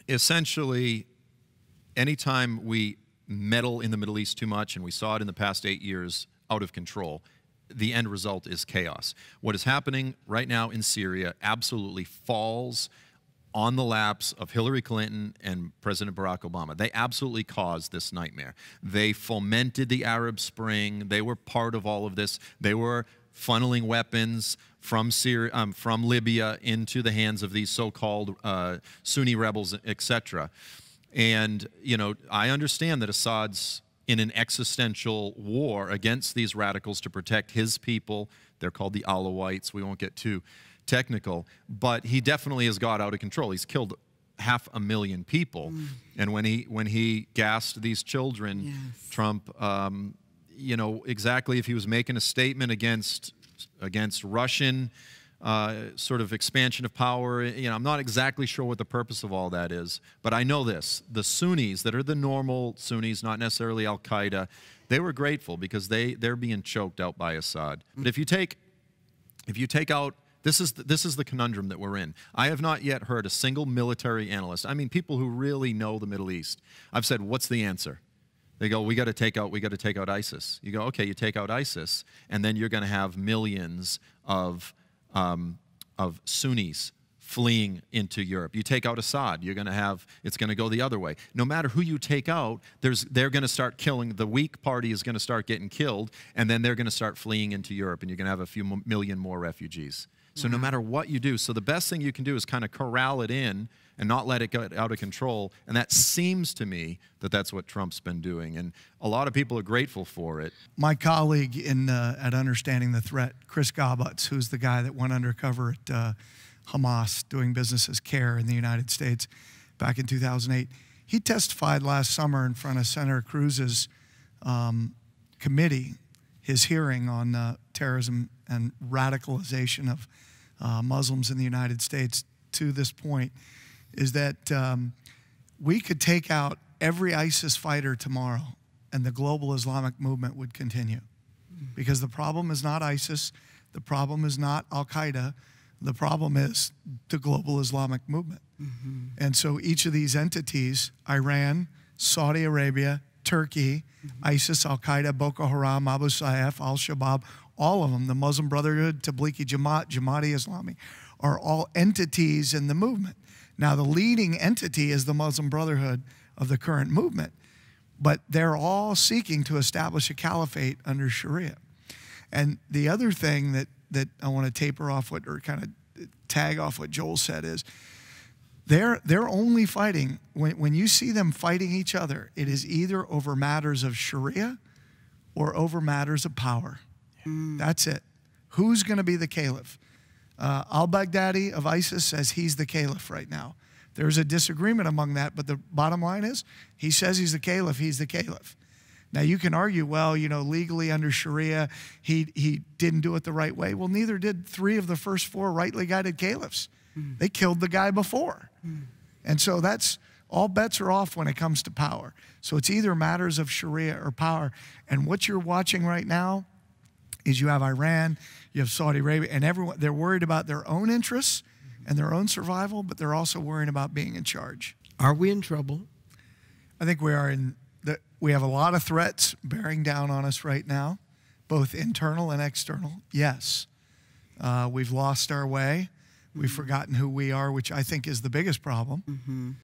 essentially, anytime we meddle in the Middle East too much, and we saw it in the past 8 years, out of control, the end result is chaos. What is happening right now in Syria absolutely falls on the laps of Hillary Clinton and President Barack Obama. They absolutely caused this nightmare. They fomented the Arab Spring. They were part of all of this. They were funneling weapons from from Libya into the hands of these so-called Sunni rebels, etc. And, you know, I understand that Assad's in an existential war against these radicals to protect his people. They're called the Alawites. We won't get too technical, but he definitely has got out of control. He's killed 500,000 people. And when he gassed these children, yes, Trump, you know, exactly if he was making a statement against Russian sort of expansion of power, you know, I'm not exactly sure what the purpose of all that is, but I know this: the Sunnis that are the normal Sunnis, not necessarily Al-Qaeda, they were grateful because they're being choked out by Assad. But if you take out, this is the conundrum that we're in. I have not yet heard a single military analyst, I mean people who really know the Middle East. I've said, what's the answer? They go, we got to take out ISIS. You go, okay, you take out ISIS, and then you're going to have millions of Sunnis fleeing into Europe. You take out Assad, you're going to have, it's going to go the other way. No matter who you take out, they're going to start killing, the weak party is going to start getting killed, and then they're going to start fleeing into Europe, and you're going to have a few million more refugees. So no matter what you do, so the best thing you can do is kind of corral it in and not let it get out of control, and that seems to me that that's what Trump's been doing, and a lot of people are grateful for it. My colleague at Understanding the Threat, Chris Gabutz, who's the guy that went undercover at Hamas doing business as CARE in the United States back in 2008, he testified last summer in front of Senator Cruz's committee, his hearing on terrorism and radicalization of Muslims in the United States to this point, is that we could take out every ISIS fighter tomorrow and the global Islamic movement would continue. Because the problem is not ISIS, the problem is not Al-Qaeda, the problem is the global Islamic movement. And so each of these entities, Iran, Saudi Arabia, Turkey, ISIS, Al-Qaeda, Boko Haram, Abu Sayyaf, Al-Shabaab, all of them, the Muslim Brotherhood, Tablighi Jamaat, Jamaat-e-Islami, are all entities in the movement. Now, the leading entity is the Muslim Brotherhood of the current movement, but they're all seeking to establish a caliphate under Sharia. And the other thing that I want to taper off what, or kind of tag off what Joel said is, they're only fighting, when you see them fighting each other, it is either over matters of Sharia or over matters of power. That's it. Who's going to be the caliph? Al-Baghdadi of ISIS says he's the caliph right now. There's a disagreement among that, but the bottom line is he says he's the caliph, he's the caliph. Now you can argue, well, you know, legally under Sharia, he didn't do it the right way. Well, neither did 3 of the first 4 rightly guided caliphs. They killed the guy before. And so that's, all bets are off when it comes to power. So it's either matters of Sharia or power. And what you're watching right now is you have Iran, you have Saudi Arabia, and everyone, they're worried about their own interests and their own survival, but they're also worrying about being in charge. Are we in trouble? I think we are we have a lot of threats bearing down on us right now, both internal and external. Yes. We've lost our way. We've forgotten who we are, which I think is the biggest problem.